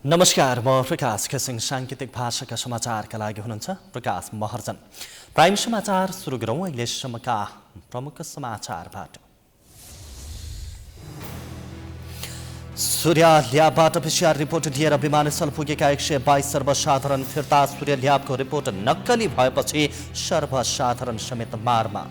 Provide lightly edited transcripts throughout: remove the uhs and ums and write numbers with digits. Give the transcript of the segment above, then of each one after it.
नमस्कार, म प्रकाश खसिङ साङ्केतिक भाषाका समाचारका लागि हुनुहुन्छ प्रकाश महर्जन। प्राइम समाचार सुरु गरौँ अहिलेसम्मका प्रमुख समाचारबाट। सूर्य ल्याबबाट पीसीआर रिपोर्ट दिएर विमानस्थल पुगेका 122 सर्वसाधारण फिर्ता। सूर्य ल्याबको रिपोर्ट नक्कली भएपछि सर्वसाधारण समेत मारमा।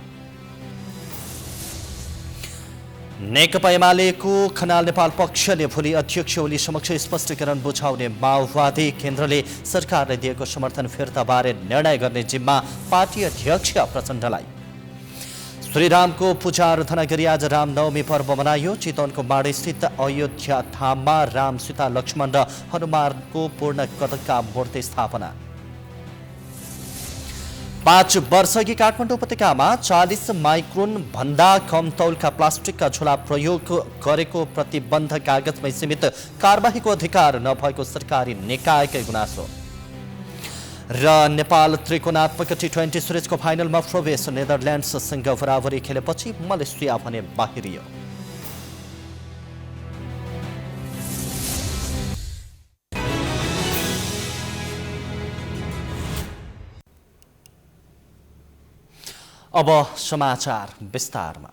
नेकपा एमालेको खनाल नेपाल पक्षले भोलि अध्यक्ष ओली समक्ष स्पष्टीकरण बुझाउने। माओवादी केन्द्रले सरकारले दिएको समर्थन फिर्ताबारे निर्णय गर्ने जिम्मा पार्टी अध्यक्ष प्रचण्डलाई। श्रीरामको पूजा आराधना गरी आज रामनवमी पर्व मनाइयो। चितवनको माडस्थित अयोध्या धाममा राम, सीता, लक्ष्मण र हनुमानको पूर्ण कदका मूर्ति स्थापना। 5 वर्षअघि काठमाडौँ उपत्यकामा 40 माइक्रोन भन्दा कम तौलका प्लास्टिकका झोला प्रयोग गरेको प्रतिबन्ध कागजमै सीमित कारबाहीको अधिकार नभएको सरकारी निकायकै गुनासो। र नेपाल त्रिकोणात्मक T20 सिरिजको फाइनलमा प्रवेश। नेदरल्यान्ड्ससँग बराबरी खेलेपछि मलेसिया भने बाहिरियो। अब समाचार विस्तारमा।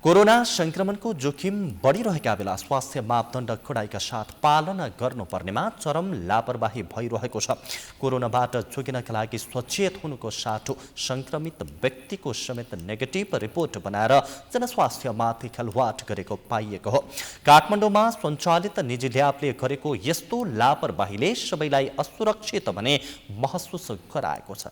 कोरोना संक्रमणको जोखिम बढिरहेका बेला स्वास्थ्य मापदण्ड कडाइका साथ पालना गर्नुपर्नेमा चरम लापरवाही भइरहेको छ। कोरोनाबाट जोगिनका लागि सचेत हुनुको साटो संक्रमित व्यक्तिको समेत नेगेटिभ रिपोर्ट बनाएर जनस्वास्थ्यमाथि खेलवाड गरेको पाइएको हो। काठमाडौँमा सञ्चालित निजी ल्याबले गरेको यस्तो लापरवाहीले सबैलाई असुरक्षित भने महसुस गराएको छ।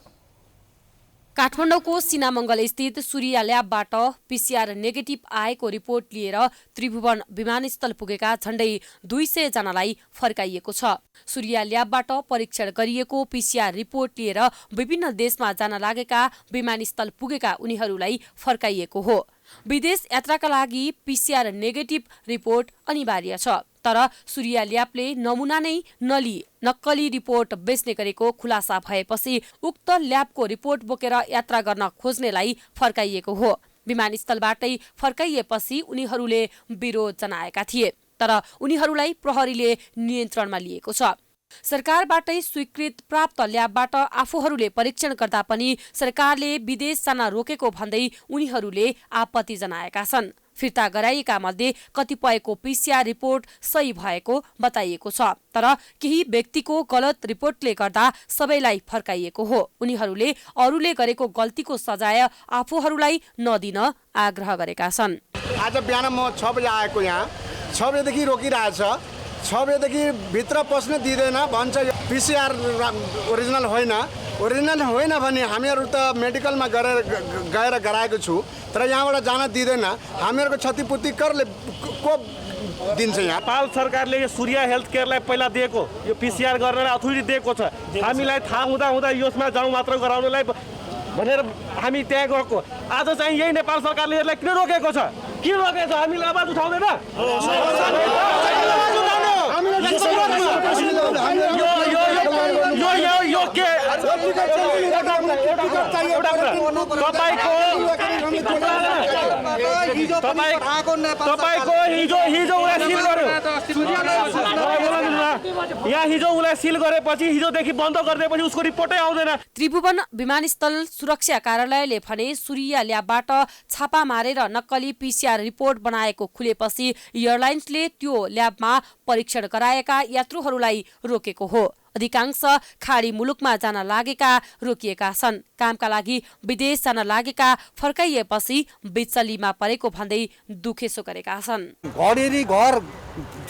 काठमाडौँको सिनामङ्गल स्थित सूर्य ल्याबबाट पीसीआर नेगेटिभ आएको रिपोर्ट लिएर त्रिभुवन विमानस्थल पुगेका झण्डै 200 जनालाई फर्काइएको छ। सूर्य ल्याबबाट परीक्षण गरिएको पीसीआर रिपोर्ट लिएर विभिन्न देशमा जान लागेका विमानस्थल पुगेका उनीहरूलाई फर्काइएको हो। विदेश यात्राका लागि पीसीआर नेगेटिभ रिपोर्ट अनिवार्य छ, तर सूर्य ल्याबले नमुना नै नलिई नक्कली रिपोर्ट बेच्ने गरेको खुलासा भएपछि उक्त ल्याबको रिपोर्ट बोकेर यात्रा गर्न खोज्नेलाई फर्काइएको हो। विमानस्थलबाटै फर्काइएपछि उनीहरूले विरोध जनाएका थिए, तर उनीहरूलाई प्रहरीले नियन्त्रणमा लिएको छ। सरकारबाटै स्वीकृत प्राप्त ल्याबबाट आफूहरूले परीक्षण गर्दा पनि सरकारले विदेश जान रोकेको भन्दै उनीहरूले आपत्ति जनाएका छन्। फिर्ता गराइएका मध्ये कतिपयको पीसीआर रिपोर्ट सही भएको बताइएको छ, तर केही व्यक्तिको गलत रिपोर्टले गर्दा सबैलाई फर्काइएको हो। उनीहरूले अरूले गरेको गल्तीको सजाय आफूहरूलाई नदिन आग्रह गरेका छन्। आज बिहान म 6 बजे आएको, यहाँ 6 बजेदेखि रोकिरहेछ। 6 बजेदेखि भित्र पस्न दिँदैन भन्छ। पीसीआर ओरिजिनल होइन। ओरिजिनल होइन भने हामीहरू त मेडिकलमा गएर गराएको छु, तर यहाँबाट जान दिँदैन। हामीहरूको क्षतिपूर्ति करले को दिन्छ? यहाँ नेपाल सरकारले यो सूर्य हेल्थ केयरलाई पहिला दिएको यो पीसीआर गर्नलाई अथोरिटी दिएको छ। हामीलाई थाहा हुँदा यसमा जाउँ मात्र गराउनलाई भनेर हामी त्यहाँ गएको। आज चाहिँ यही नेपाल सरकारले यसलाई किन रोकेको छ? किन रोकेको छ? हामीले आवाज उठाउँदैन? हिजो उसलाई सिल गरेपछि हिजोदेखि बन्द गरिदिएपछि उसको रिपोर्टै आउँदैन। त्रिभुवन विमानस्थल सुरक्षा कार्यालयले भने सूर्य ल्याबबाट छापा मारेर नक्कली पीसीआर रिपोर्ट बनाएको खुलेपछि एयरलाइन्सले त्यो ल्याबमा परीक्षण गराएका यात्रुहरूलाई रोकेको हो। अधिकांश खाडी मुलुकमा जान लागेका रोकिएका छन्। कामका लागि विदेश जान लागेका फर्काइएपछि बिचलीमा परेको भन्दै दुखेसो गरेका छन्। घडेरी घर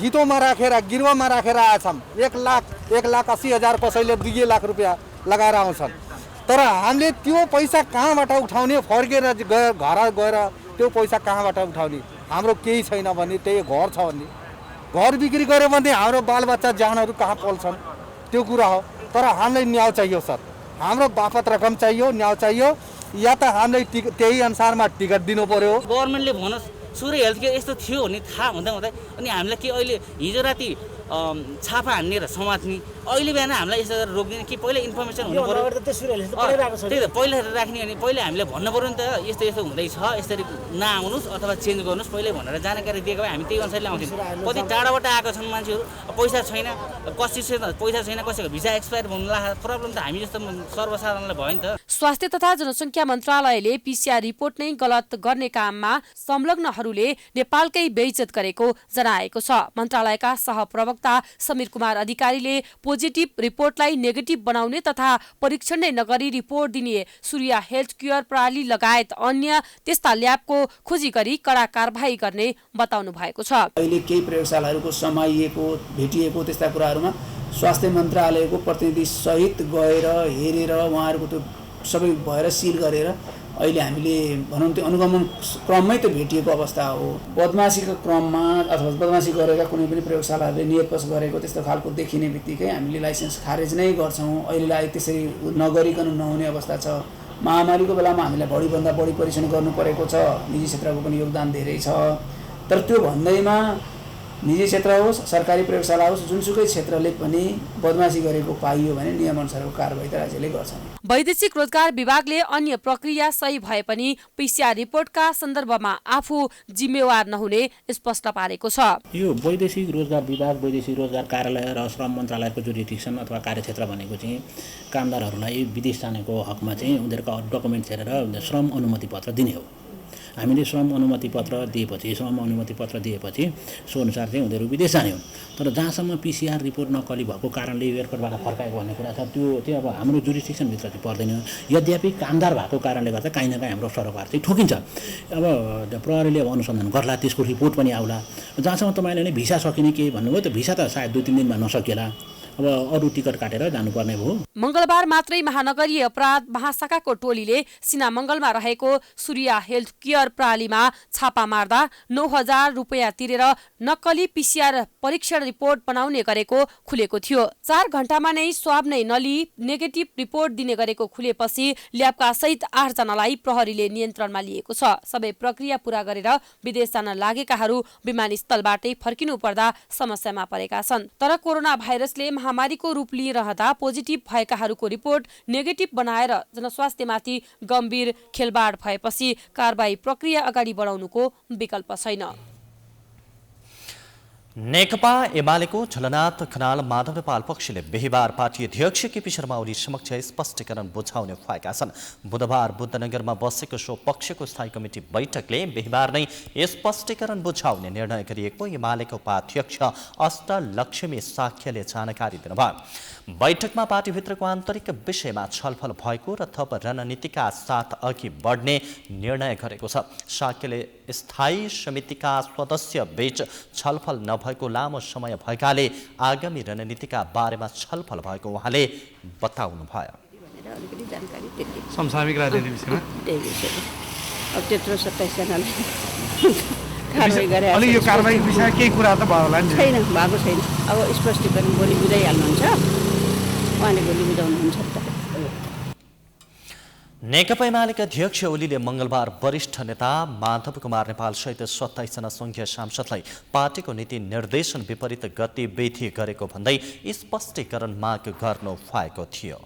धितोमा राखेर गिरुवामा राखेर आएछन्। 1,80,000 कसैले 2 लाख रुपियाँ लगाएर आउँछन्। तर हामीले त्यो पैसा कहाँबाट उठाउने? फर्केर घर गएर त्यो पैसा कहाँबाट उठाउने? हाम्रो केही छैन भने त्यही घर छ भने घर बिक्री गर्यो भने हाम्रो बालबच्चा ज्यानहरू कहाँ पल्छन्? त्यो कुरा हो। तर हामीलाई न्याय चाहियो सर। हाम्रो बापत रकम चाहियो, न्याय चाहियो, या त हामीलाई त्यही अनुसारमा टिकट दिनु पर्यो। गभर्मेन्टले भनोस् सूर्य हेल्थ केयर यस्तो थियो भन्ने थाहा हुँदा अनि हामीलाई के अहिले हिजो राति छापा हान्ने र समात्ने अहिले बिहान हामीलाई यस्तो गरेर रोक्दिने कि पहिला इन्फर्मेसन हुनु पर्यो त्यही त पहिला राख्ने अनि पहिला हामीले भन्नु पर्यो नि त यस्तो यस्तो हुँदैछ यसरी नआउनुहोस् अथवा चेन्ज गर्नुहोस् पहिल्यै भनेर जानकारी दिएको भए हामी त्यही अनुसारले आउँथ्यौँ कति टाढाबाट आएका छन् मान्छेहरू पैसा छैन कसैसँग पैसा छैन कसैको भिसा एक्सपायर हुनु लाग्छ प्रब्लम त हामी जस्तो सर्वसाधारणलाई भयो नि त स्वास्थ्य तथा जनसङ्ख्या मन्त्रालयले पिसिआर रिपोर्ट नै गलत गर्ने काममा संलग्नहरूले नेपालकै बेइज्जत गरेको जनाएको छ। मन्त्रालयका सहप्रवक्ता समीर कुमार अधिकारीले पोजिटिभ रिपोर्टलाई नेगेटिभ बनाउने तथा परीक्षण नै नगरी रिपोर्ट दिने सूर्य हेल्थ केयर प्रणाली लगायत अन्य त्यस्ता ल्याबको खोजी गरी कडा कारबाही गर्ने बताउनु भएको छ। अहिले केही प्रयोगशालाहरूको समाइएको भेटिएको त्यस्ता कुराहरूमा स्वास्थ्य मन्त्रालयको प्रतिनिधि सहित गएर हेरेर उहाँहरूको त्यो सबै भएर सिल गरेर अहिले हामीले भनौँ त्यो अनुगमन क्रममै त भेटिएको अवस्था हो। बदमासीको क्रममा अथवा बदमासी गरेका कुनै पनि प्रयोगशालाहरूले नियतपस गरेको त्यस्तो खालको देखिने बित्तिकै हामीले लाइसेन्स खारेज नै गर्छौँ। अहिलेलाई त्यसरी नगरिकन नहुने अवस्था छ। महामारीको बेलामा हामीलाई बढीभन्दा बढी परीक्षण गर्नु परेको छ। निजी क्षेत्रको पनि योगदान धेरै छ। तर त्यो भन्दैमा निजी क्षेत्र होस् सरकारी प्रयोगशाला होस् जुनसुकै क्षेत्रले पनि बदमासी गरेको पाइयो भने नियमअनुसारको कारबाही त राज्यले गर्छ। वैदेशिक रोजगार विभागले अन्य प्रक्रिया सही भए पनि पिसिआर रिपोर्टका सन्दर्भमा आफू जिम्मेवार नहुने स्पष्ट पारेको छ। यो वैदेशिक रोजगार विभाग वैदेशिक रोजगार कार्यालय र श्रम मन्त्रालयको जुरिडिक्सन अथवा कार्यक्षेत्र भनेको चाहिँ कामदारहरूलाई विदेश जानेको हकमा चाहिँ उनीहरूको डकुमेन्ट हेरेर श्रम अनुमति पत्र दिने हो। हामीले श्रम अनुमति पत्र दिएपछि सो अनुसार चाहिँ उनीहरू विदेश जाने हुन्। तर जहाँसम्म पिसिआर रिपोर्ट नक्कली भएको कारणले एयरपोर्टबाट फर्काएको भन्ने कुरा छ त्यो चाहिँ अब हाम्रो जुरिस्डिक्सनभित्र चाहिँ पर्दैन। यद्यपि कामदार भएको कारणले गर्दा काहीँ न काहीँ हाम्रो सरोकार चाहिँ ठोकिन्छ। अब प्रहरीले अब अनुसन्धान गर्ला त्यसको रिपोर्ट पनि आउला। जहाँसम्म तपाईँले नै भिसा सकिने के भन्नुभयो त्यो भिसा त सायद 2-3 दिनमा नसकिएला। अब अरू टिकट काटेर जानुपर्ने भयो। मंगलबार मात्रै महानगरीय अपराध महाशाखाको टोलीले सिनामंगलमा रहेको सूर्य हेल्थ केयर प्रणालीमा छापा मार्दा 9,000 रुपियाँ तिरेर नक्कली पिसिआर परीक्षण रिपोर्ट बनाउने गरेको खुलेको थियो। 4 घण्टामा नै स्वाब नै नलिई नेगेटिभ रिपोर्ट दिने गरेको खुलेपछि ल्याबका सहित 8 जनालाई प्रहरीले नियन्त्रणमा लिएको छ। सबै प्रक्रिया पूरा गरेर विदेश जान लागेकाहरू विमानस्थलबाटै फर्किनु पर्दा समस्यामा परेका छन्। तर कोरोना भाइरसले महामारीको रूप लिइरहँदा पोजिटिभ भएकाहरूको रिपोर्ट नेगेटिभ बनाएर जनस्वास्थ्यमाथि गम्भीर खेलबाड भएपछि कारबाही प्रक्रिया अगाडि बढाउनुको विकल्प छैन। नेकपा एमालेको झलनाथ खनाल माधव नेपाल पक्षले बिहिबार पार्टी अध्यक्ष केपी शर्मा ओली समक्ष स्पष्टीकरण बुझाउने भएका छन्। बुधबार बुद्धनगरमा बसेको सो पक्षको स्थायी कमिटी बैठकले बिहिबार नै स्पष्टीकरण बुझाउने निर्णय गरिएको एमालेको उपाध्यक्ष अष्टलक्ष्मी साक्यले जानकारी दिनुभयो। बैठकमा पार्टीभित्रको आन्तरिक विषयमा छलफल भएको र थप रणनीतिका साथ अघि बढ्ने निर्णय गरेको छ। साक्यले स्थायी समितिका सदस्य बीच छलफल नभएको लामो समय भएकाले आगामी रणनीतिका बारेमा छलफल भएको उहाँले बताउनु भयो। समसामयिक राजनीति विषयमा अब त्यत्रो 27 जनालाई कारबाही गरे अलि यो कारबाही विषय केही कुरा त भयो होला नि छैन भएको छैन। अब स्पष्टीकरण भोलि बुझाइहाल्नुहुन्छ उहाँले भोलि बुझाउनुहुन्छ त। नेकपा एमालेका अध्यक्ष ओलीले मंगलबार वरिष्ठ नेता माधव कुमार नेपाल सहित 27 जना संघीय सांसदलाई पार्टीको नीति निर्देशन विपरीत गतिविधि गरेको भन्दै स्पष्टीकरण माग गर्नु भएको थियो।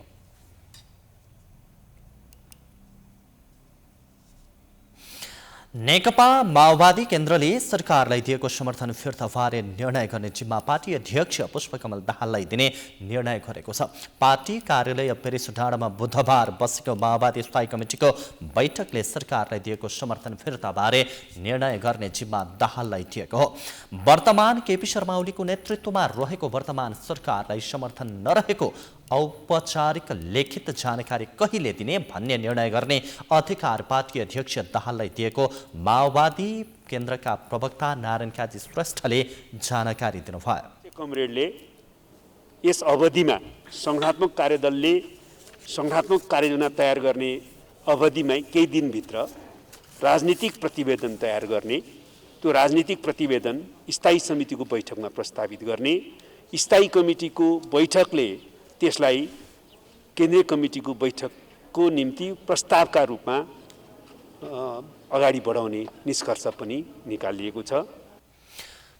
नेकपा माओवादी केन्द्रले सरकारलाई दिएको समर्थन फिर्ताबारे निर्णय गर्ने जिम्मा पार्टी अध्यक्ष पुष्पकमल दाहाललाई दिने निर्णय गरेको छ। पार्टी कार्यालय पेरिस डाँडामा बुधबार बसेको माओवादी स्थायी कमिटिको बैठकले सरकारलाई दिएको समर्थन फिर्ताबारे निर्णय गर्ने जिम्मा दाहाललाई दिएको हो। वर्तमान केपी शर्मा ओलीको नेतृत्वमा रहेको वर्तमान सरकारलाई समर्थन नरहेको औपचारिक लिखित जानकारी कहिले दिने भन्ने निर्णय गर्ने अधिकार पार्टी अध्यक्ष दाहाललाई दिएको माओवादी केन्द्रका प्रवक्ता नारायण काजी श्रेष्ठले जानकारी दिनुभयो। कमरेडले यस अवधिमा संघात्मक कार्यदलले संघात्मक कार्ययोजना तयार गर्ने अवधिमै केही दिनभित्र राजनीतिक प्रतिवेदन तयार गर्ने, त्यो राजनीतिक प्रतिवेदन स्थायी समितिको बैठकमा प्रस्तावित गर्ने, स्थायी कमिटीको बैठकले त्यसलाई केन्द्रीय कमिटीको बैठकको निम्ति प्रस्तावका रूपमा अगाडि बढाउने निष्कर्ष पनि निकालिएको छ।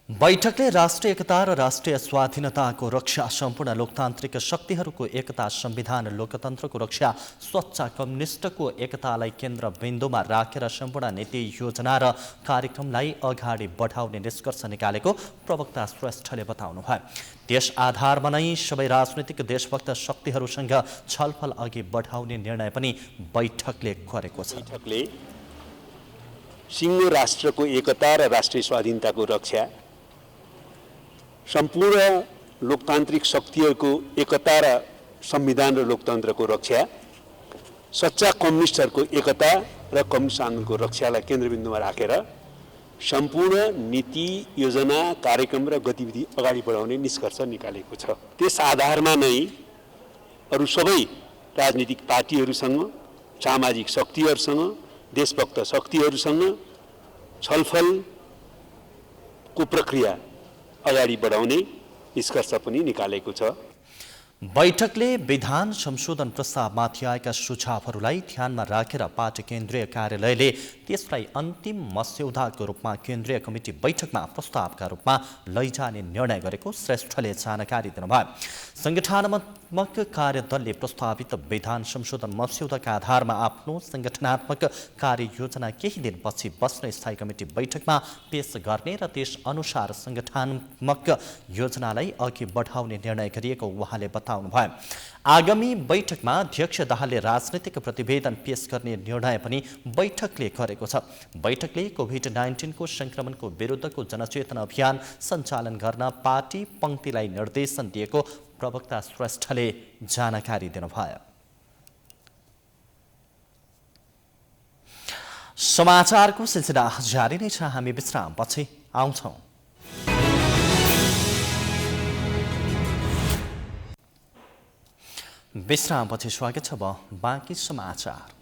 बैठकले राष्ट्रिय एकता र राष्ट्रिय स्वाधीनताको रक्षा, सम्पूर्ण लोकतान्त्रिक शक्तिहरूको एकता, संविधान, लोकतन्त्रको रक्षा, स्वच्छ कम्युनिस्टको एकतालाई केन्द्रबिन्दुमा राखेर सम्पूर्ण नीति, योजना र कार्यक्रमलाई अगाडि बढाउने निष्कर्ष निकालेको प्रवक्ता श्रेष्ठले बताउनुभयो। त्यस आधारमा नै सबै राजनीतिक देशभक्त शक्तिहरूसँग छलफल अघि बढाउने निर्णय पनि बैठकले गरेको छ। बैठकले सिङ्गो राष्ट्रको एकता र राष्ट्रिय स्वाधीनताको रक्षा, सम्पूर्ण लोकतान्त्रिक शक्तिहरूको एकता र संविधान र लोकतन्त्रको रक्षा, सच्चा कम्युनिस्टहरूको एकता र कम्युनिस्ट आन्दोलनको रक्षालाई केन्द्रबिन्दुमा राखेर सम्पूर्ण नीति, योजना, कार्यक्रम र गतिविधि अगाडि बढाउने निष्कर्ष निकालेको छ। त्यस आधारमा नै अरू सबै राजनीतिक पार्टीहरूसँग, सामाजिक शक्तिहरूसँग, देशभक्त शक्तिहरूसँग छलफलको प्रक्रिया अगाडि बढाउने निष्कर्ष पनि निकालेको छ। बैठकले विधान संशोधन प्रस्तावमाथि आएका सुझावहरूलाई ध्यानमा राखेर पार्टी केन्द्रीय कार्यालयले त्यसलाई अन्तिम मस्यौदाको रूपमा केन्द्रीय कमिटी बैठकमा प्रस्तावका रूपमा लैजाने निर्णय गरेको श्रेष्ठले जानकारी दिनुभयो। संगठनात्मक कार्यदलले प्रस्तावित विधान संशोधन मस्यौदाका आधारमा आफ्नो संगठनात्मक कार्ययोजना केही दिनपछि बस्ने स्थायी कमिटी बैठकमा पेश गर्ने र त्यस अनुसार संगठनात्मक योजनालाई अघि बढाउने निर्णय गरिएको उहाँले बताउनुभयो। आगामी बैठकमा अध्यक्ष दाहालले राजनीतिक प्रतिवेदन पेश गर्ने निर्णय पनि बैठकले गरेको छ। बैठकले कोभिड-19 को संक्रमणको विरुद्धको जनचेतना अभियान सञ्चालन गर्न पार्टी पङ्क्तिलाई निर्देशन दिएको प्रवक्ता श्रेष्ठले जानकारी दिनुभयो। समाचारको सिलसिला जारी नै छ, हामी विश्रामपछि आउँछौँ। विश्रामपछि स्वागत छ। बाँकी समाचार।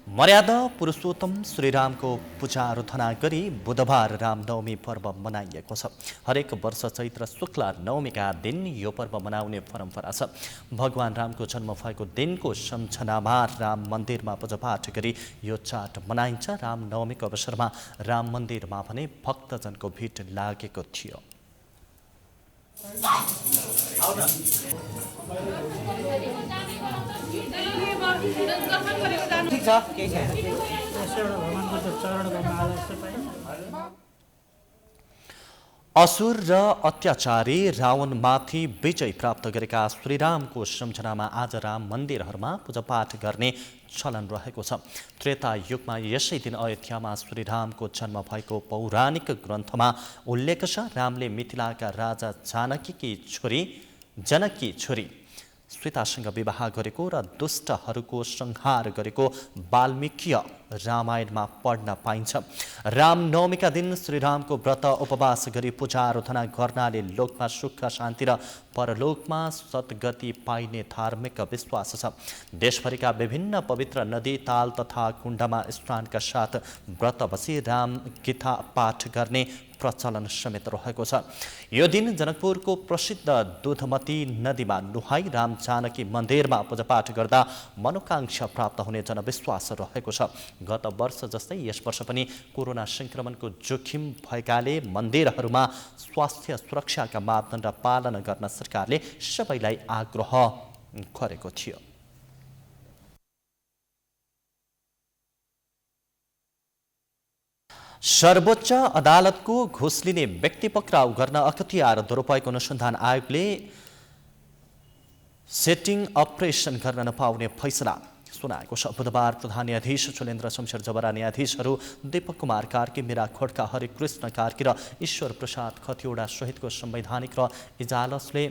मर्यादा पुरुषोत्तम श्रीरामको पूजा आराधना गरी बुधबार रामनवमी पर्व मनाइएको छ। हरेक वर्ष चैत्र शुक्ल नवमीका दिन यो पर्व मनाउने परम्परा छ। भगवान रामको जन्म भएको दिनको सम्झनामा राम मन्दिरमा पूजापाठ गरी यो चाड मनाइन्छ। रामनवमीको अवसरमा राम मन्दिरमा भने भक्तजनको भिड लागेको थियो। असुर र अत्याचारी रावणमाथि विजय प्राप्त गरेका श्रीरामको सम्झनामा आज राम मन्दिरहरूमा पूजापाठ गर्ने चलन रहेको छ। त्रेता युगमा यसै दिन अयोध्यामा श्रीरामको जन्म भएको पौराणिक ग्रन्थमा उल्लेख छ। रामले मिथिलाका राजा जनककी छोरी सीतासँग विवाह गरेको र दुष्टहरूको संहार गरेको वाल्मीकि रामायणमा पढ्न पाइन्छ। रामनवमीका दिन श्रीरामको व्रत उपवास गरी पूजा आराधना गर्नाले लोकमा सुख शान्ति र परलोकमा सद्गति पाइने धार्मिक विश्वास छ। देशभरिका विभिन्न पवित्र नदी, ताल तथा कुण्डमा स्नानका साथ व्रत बसी राम गीता पाठ गर्ने प्रचलन समेत रहेको छ। यो दिन जनकपुरको प्रसिद्ध दुधमती नदीमा नुहाई राम जानकी मन्दिरमा पूजापाठ गर्दा मनोकांक्षा प्राप्त हुने जनविश्वास रहेको छ। गत वर्ष जस्तै यस वर्ष पनि कोरोना संक्रमणको जोखिम भएकाले मन्दिरहरूमा स्वास्थ्य सुरक्षाका मापदण्ड पालना गर्न सरकारले सबैलाई आग्रह गरेको थियो। सर्वोच्च अदालतको घुस लिने व्यक्ति पक्राउ गर्न अख्तियार दुरुपयोग अनुसन्धान आयोगले सेटिङ अपरेसन गर्न नपाउने फैसला सुनाएको छ। बुधबार प्रधान न्यायाधीश चुलेन्द्र शमशेर जबरा, न्यायाधीशहरू दीपक कुमार कार्की, मीरा खोड्का, हरिकृष्ण कार्की र ईश्वर प्रसाद खतिवडा सहितको संवैधानिक र इजालसले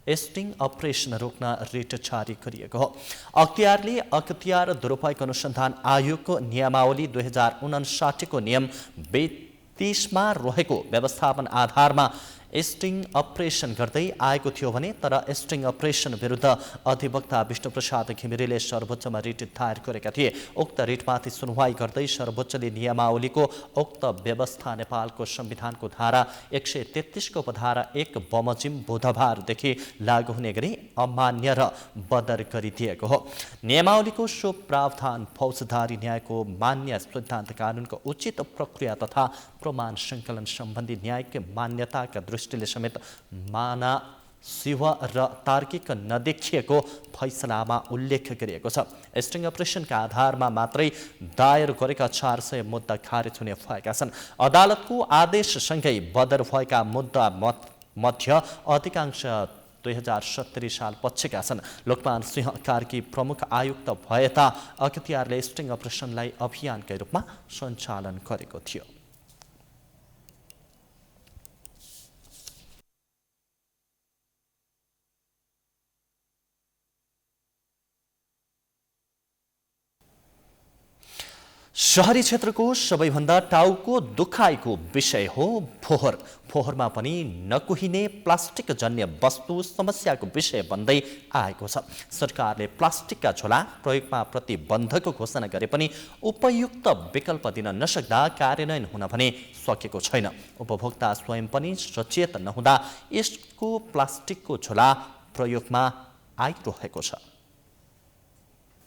एस्टिङ अपरेसन रोक्न रिट जारी गरिएको हो। अख्तियारले अख्तियार दुरुपयोग अनुसन्धान आयोगको नियमावली 2059 को नियम 32 मा रहेको व्यवस्थापन आधारमा स्टिङ अपरेसन गर्दै आएको थियो भने तर स्टिङ अपरेसन विरुद्ध अधिवक्ता विष्णुप्रसाद घिमिरेले सर्वोच्चमा रिट दायर गरेका थिए। उक्त रिटमाथि सुनवाई गर्दै सर्वोच्चले नियमावलीको उक्त व्यवस्था नेपालको संविधानको धारा 133 को उपधारा 1 बमोजिम बुधबारदेखि लागू हुने गरी अमान्य र बदर गरिदिएको हो। नियमावलीको सो प्रावधान फौजदारी न्यायको मान्य सिद्धान्त कानुनको उचित प्रक्रिया तथा प्रमाण सङ्कलन सम्बन्धी न्यायिक मान्यताका दृष्टिले समेत माना शिव र तार्किक नदेखिएको फैसलामा उल्लेख गरिएको छ। स्टिङ अपरेसनका आधारमा मात्रै दायर गरेका 400 मुद्दा खारेज हुने भएका छन्। अदालतको आदेशसँगै बदर भएका मुद्दा मध्य अधिकांश 2070 साल पछिका छन्। लोकमान सिंह कार्की प्रमुख आयुक्त भएता अख्तियारले स्टिङ अपरेसनलाई अभियानकै रूपमा सञ्चालन गरेको थियो। शहरी क्षेत्रको सबैभन्दा टाउको दुखाइको विषय हो फोहोर। फोहोरमा पनि नकुहिने प्लास्टिक जन्य वस्तु समस्याको विषय बन्दै आएको छ। सरकारले प्लास्टिकका झोला प्रयोगमा प्रतिबन्धको घोषणा गरे पनि उपयुक्त विकल्प दिन नसक्दा कार्यान्वयन हुन भने सकेको छैन। उपभोक्ता स्वयं पनि सचेत नहुँदा यसको प्लास्टिकको झोला प्रयोगमा आइरहेको छ।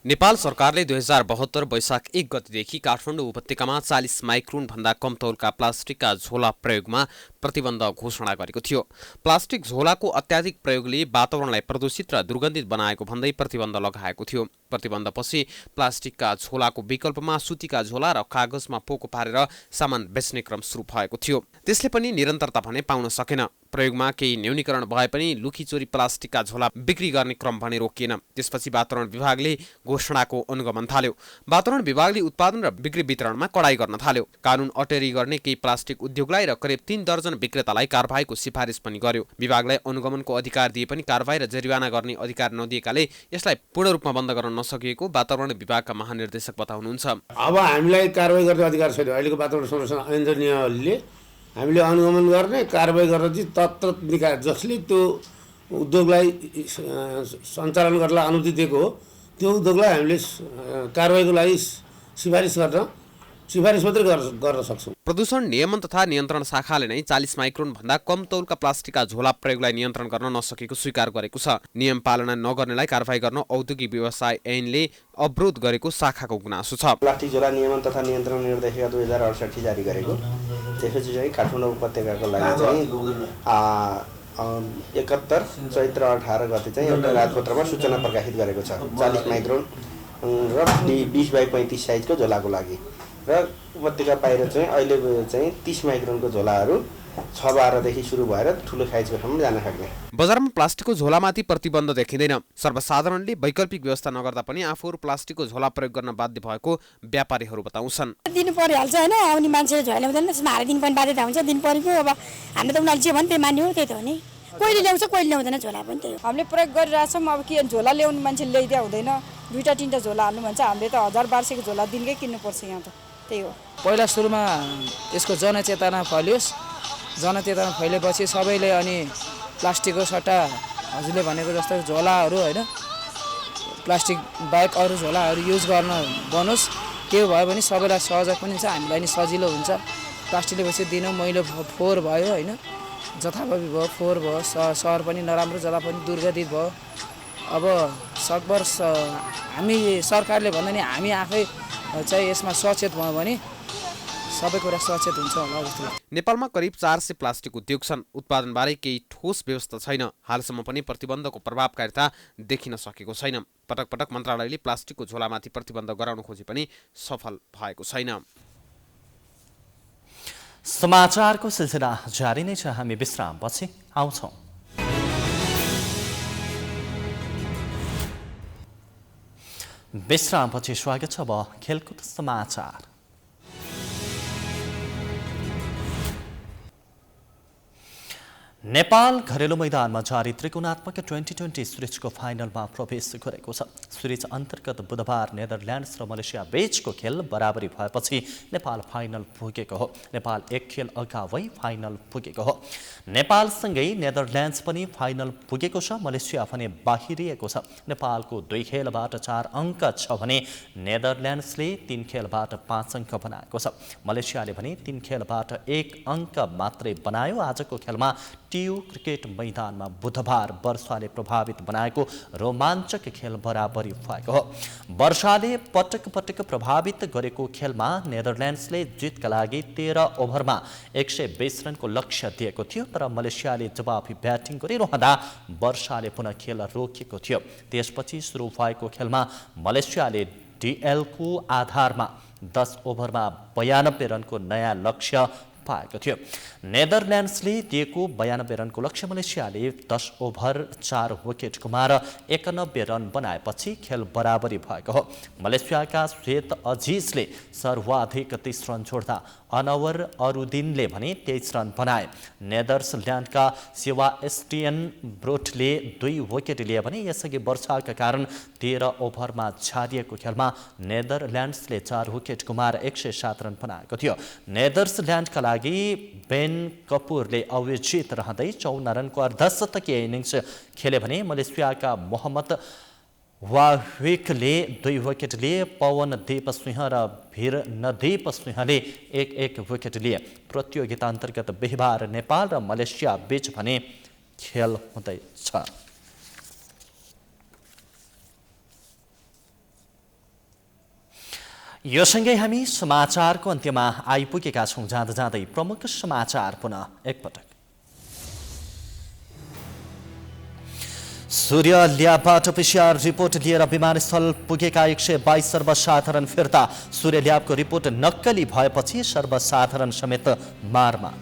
नेपाल सरकारले 2072 वैशाख 1 गतेदेखि काठमाडौँ उपत्यकामा 40 माइक्रोन भन्दा कम तौलका प्लास्टिकका झोला प्रयोगमा प्रतिबन्ध घोषणा गरेको थियो। प्लास्टिक झोलाको अत्याधिक प्रयोगले वातावरणलाई प्रदूषित र दुर्गन्धित बनाएको भन्दै प्रतिबन्ध लगाएको थियो। प्रतिबन्धपछि प्लास्टिकका झोलाको विकल्पमा सुतीका झोला र कागजमा पोको पारेर सामान बेच्ने क्रम सुरु भएको थियो। त्यसले पनि निरन्तरता भने पाउन सकेन। प्रयोगमा केही न्यूनीकरण भए पनि लुखीचोरी प्लास्टिकका झोला बिक्री गर्ने क्रम भने रोकिएन। त्यसपछि वातावरण विभागले घोषणाको अनुगमन थाल्यो। वातावरण विभागले उत्पादन र बिक्री वितरणमा कडाई गर्न थाल्यो। कानुन अटेरी गर्ने केही प्लास्टिक उद्योगलाई र करिब 3 दर्जन विक्रेतालाई कारबाहीको सिफारिस पनि गर्यो। विभागलाई अनुगमनको अधिकार दिए पनि कारबाही र जरिवाना गर्ने अधिकार नदिएकाले यसलाई पूर्ण रूपमा बन्द गर्न नसकिएको वातावरण विभागका महानिर्देशक बताउनुहुन्छ। अब हामीलाई कारबाही गर्ने अधिकार छैन। अहिलेको वातावरण संरक्षण ऐन नियमले हामीले अनुगमन गर्ने कारबाही गर्न चाहिँ तत्र निकाय जसले त्यो उद्योगलाई सञ्चालन गर्नलाई अनुमति दिएको हो त्यो उद्योगलाई हामीले कारबाहीको लागि सिफारिस मात्रै गर्न सक्छौँ। प्रदूषण नियमन तथा नियन्त्रण शाखाले नै 40 माइक्रोन भन्दा कम तौलका प्लास्टिकका झोला प्रयोगलाई नियन्त्रण गर्न नसकेको स्वीकार गरेको छ। नियम पालना नगर्नेलाई कारबाही गर्न औद्योगिक व्यवसाय ऐनले अवरोध गरेको शाखाको गुनासो छ। प्लास्टिक झोला नियमन तथा नियन्त्रण निर्देशिका 2068 जारी गरेको त्यसपछि चाहिँ काठमाडौँ उपत्यकाको लागि चाहिँ 71 चैत्र 18 गते चाहिँ एउटा राजपत्रमा सूचना प्रकाशित गरेको छ। 40 माइक्रोन र 20 बाई 35 साइजको झोलाको लागि र उपत्यका बाहिर चाहिँ अहिले चाहिँ 30 माइक्रोनको झोलाहरू 6-12 देखि सुरु भएर ठुलो साइजको सम्म जान सक्ने। बजारमा प्लास्टिकको झोलामाथि प्रतिबन्ध देखिँदैन। सर्वसाधारणले वैकल्पिक व्यवस्था नगर्दा पनि आफूहरू प्लास्टिकको झोला प्रयोग गर्न बाध्य भएको व्यापारीहरू बताउँछन्। दिनु परिहाल्छ हैन, आउने मान्छेले झोला ल्याउँदैन, त्यसमा हारे दिनु पनि बाध्यता हुन्छ। दिन परेको अब हामीले त उनीहरूले जे भन्छ त्यही मान्यो, त्यही त हो नि। कोहीले ल्याउँछ कोहीले ल्याउँदैन झोला पनि त्यही हो। हामीले प्रयोग गरिरहेछौँ। अब के झोला ल्याउने मान्छेले ल्याइदिया हुँदैन। 2-3टा झोला हाल्नु भन्छ, हामीले त 1000-1200 झोला दिनकै किन्नुपर्छ यहाँ त, त्यही हो। पहिला सुरुमा यसको जनचेतना फैलियोस्। जनचेतना फैलेपछि सबैले अनि प्लास्टिकको सट्टा हजुरले भनेको जस्तो झोलाहरू होइन प्लास्टिक बाहेक अरू झोलाहरू युज गर्न बनोस्। त्यो भयो भने सबैलाई सहज पनि हुन्छ, हामीलाई नि सजिलो हुन्छ। प्लास्टिकले पछि दिनौँ मैलो फोहोर भयो होइन, जथाभावी भयो, फोहोर भयो, सहर पनि नराम्रो, जता पनि दुर्गन्धित भयो। अब सकभर हामी सरकारले भन्दा नि हामी आफै चाहिँ यसमा सचेत भयो भने सबै कुरा सचेत हुन्छ होला जस्तो लाग्छ। नेपालमा करिब 400 प्लास्टिक उद्योग छन्। उत्पादनबारे केही ठोस व्यवस्था छैन। हालसम्म पनि प्रतिबन्धको प्रभावकारिता देखिन सकेको छैन। पटक पटक मन्त्रालयले प्लास्टिकको झोलामाथि प्रतिबन्ध गराउन खोजे पनि सफल भएको छैन। समाचारको सिलसिला जारी नै छ। हामी विश्रामपछि आउँछौँ। विश्रामपछि स्वागत छ। अब खेलकुद समाचार। नेपाल घरेलु मैदानमा जारी त्रिकोणात्मक 2020 सिरिजको फाइनलमा प्रवेश गरेको छ। सिरिज अन्तर्गत बुधबार नेदरल्यान्ड्स र मलेसिया बीचको खेल बराबरी भएपछि नेपाल फाइनल पुगेको हो। नेपाल एक खेल अगावै फाइनल पुगेको हो। नेपालसँगै नेदरल्यान्ड्स पनि फाइनल पुगेको छ। मलेसिया भने बाहिरिएको छ। नेपालको 2 खेलबाट 4 अङ्क छ भने नेदरल्यान्ड्सले 3 खेलबाट 5 अङ्क बनाएको छ। मलेसियाले भने 3 खेलबाट 1 अङ्क मात्रै बनायो। आजको खेलमा टियु क्रिकेट मैदानमा बुधबार वर्षाले प्रभावित बनाएको रोमाञ्चक खेल बराबरी भएको हो। वर्षाले पटक पटक प्रभावित गरेको खेलमा नेदरल्यान्ड्सले जितका लागि 13 ओभरमा 120 रनको लक्ष्य दिएको थियो, तर मलेसियाले जवाफी ब्याटिङ गरिरहँदा वर्षाले पुनः खेल रोकेको थियो। त्यसपछि सुरु भएको खेलमा मलेसियाले डिएलको आधारमा 10 ओभरमा 92 रनको नयाँ लक्ष्य पाएको थियो। नेदरल्यान्ड्सले दिएको 92 रनको लक्ष्य मलेसियाले 10 ओभर 4 विकेट गुमाएर 91 रन बनाएपछि खेल बराबरी भएको हो। मलेसियाका श्वेत अजिजले सर्वाधिक 30 रन जोड्दा अनवर अरुदिनले भने 23 रन बनाए। नेदरल्यान्डका सेबास्टियन ब्रोटले 2 विकेट लिए भने यसअघि वर्षाका कारण 13 ओभरमा झारिएको खेलमा नेदरल्यान्ड्सले 4 विकेट गुमाएर 107 रन बनाएको थियो। नेदरल्यान्डका लागि बेन कपुरले अविजित रहँदै 54 रनको अर्धशतकीय इनिङ्स खेले भने मलेसियाका मोहम्मद वाहिकले 2 विकेट लिए। पवनदीप सिंह र भिरनदीप सिंहले 1-1 विकेट लिए। प्रतियोगिता अन्तर्गत बिहिबार नेपाल र मलेसिया बीच भने खेल हुँदैछ। यो सँगै हामी समाचारको अन्त्यमा आइपुगेका छौँ। जाँदा जाँदै प्रमुख समाचार पुनः एकपटक। सूर्य ल्याबबाट पिसिआर रिपोर्ट लिएर विमानस्थल पुगेका 122 सर्वसाधारण फिर्ता। सूर्य ल्याबको रिपोर्ट नक्कली भएपछि सर्वसाधारण समेत मारमा।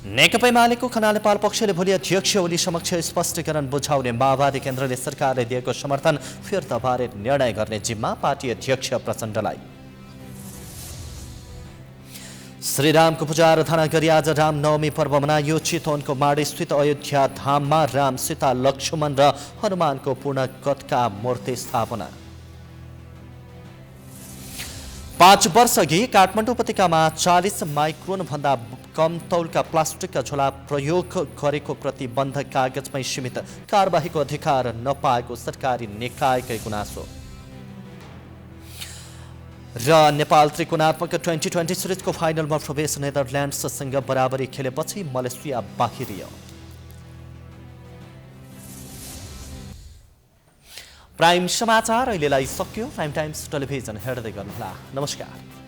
नेकपा एमालेको खनाल नेपाल पक्षले भोलि अध्यक्ष ओली समक्ष स्पष्टीकरण बुझाउने। माओवादी केन्द्रले सरकारले दिएको समर्थन फिर्ताबारे निर्णय गर्ने जिम्मा पार्टी अध्यक्ष प्रचण्डलाई। श्रीरामको पूजा आराधना गरी आज रामनवमी पर्व मनाइयो। चितवनको माडीस्थित अयोध्या धाममा राम, सीता, लक्ष्मण र हनुमानको पूर्ण कदका मूर्ति स्थापना। 5 वर्ष अघि काठमाडौँ उपत्यकामा 40 माइक्रोन भन्दा कम तौलका प्लास्टिकका झोला प्रयोग गरेको प्रतिबन्ध कागजमै सीमित। कारबाहीको अधिकार नपाएको सरकारी निकायकै गुनासो। र नेपाल त्रिकोणात्मक 2020 सिरिजको फाइनलमा प्रवेश। नेदरल्यान्ड्ससँग बराबरी खेलेपछि मलेसिया बाहिरियो। प्राइम समाचार अहिलेलाई सकियो। प्राइम टाइम्स टेलिभिजन हेर्दै गर्नुहोला। नमस्कार।